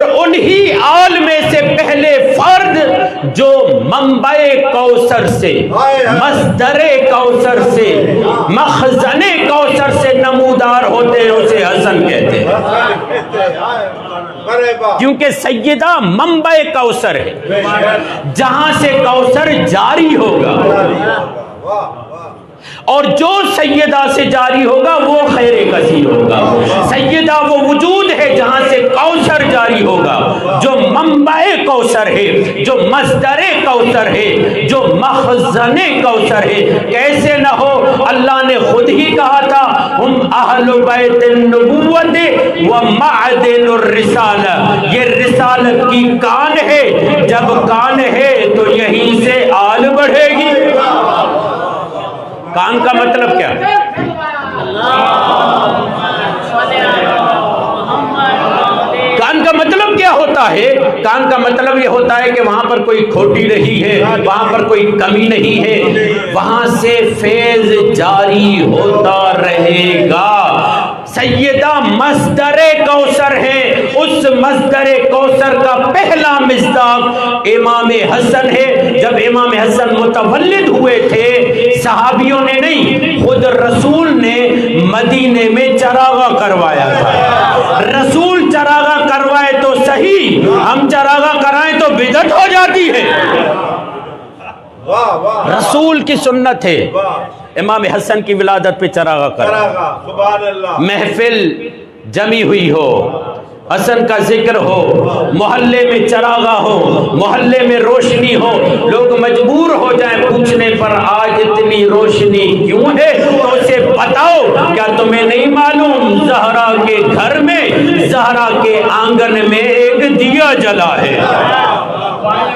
انہی آل میں سے پہلے فرد جو منبع کوثر سے، مصدر کوثر سے، مخزن کوثر سے نمودار ہوتے ہیں اسے حسن کہتے ہیں، کیونکہ سیدہ منبع کوثر ہے، جہاں سے کوثر جاری ہوگا، اور جو سیدہ سے جاری ہوگا وہ خیر کثیر ہوگا۔ سیدہ وہ وجود ہے جہاں سے کوثر جاری ہوگا، جو منبع کوثر ہے، جو مصدر کوثر ہے، جو مخزن کوثر ہے۔ کیسے نہ ہو، اللہ نے خود ہی کہا تھا ہم اہل بیت النبوت و معدن الرسالہ، یہ رسالت کی کان ہے، جب کان ہے تو یہیں سے آل بڑھے گی۔ کان کا مطلب کیا ہے؟ کان کا مطلب کیا ہوتا ہے؟ کان کا مطلب یہ ہوتا ہے کہ وہاں پر کوئی کھوٹی نہیں ہے، وہاں پر کوئی کمی نہیں ہے، وہاں سے فیض جاری ہوتا رہے گا۔ سیدہ مصدر کوثر ہے، اس مصدر کوثر کا پہلا مصداق امام حسن ہے۔ جب امام حسن متولد ہوئے تھے، صحابیوں نے نہیں، خود رسول نے مدینے میں چراغاں کروایا تھا۔ رسول چراغاں کروائے تو صحیح، ہم چراغاں کرائیں تو بدعت ہو جاتی ہے۔ رسول کی سنت ہے امام حسن کی ولادت پہ چراغاں کرنا، محفل جمی ہوئی ہو، حسن کا ذکر ہو، محلے میں چراغاں ہو، محلے میں روشنی ہو، لوگ مجبور ہو جائیں پوچھنے پر آج اتنی روشنی کیوں ہے، تو اسے بتاؤ کیا تمہیں نہیں معلوم زہرا کے گھر میں، زہرا کے آنگن میں ایک دیا جلا ہے۔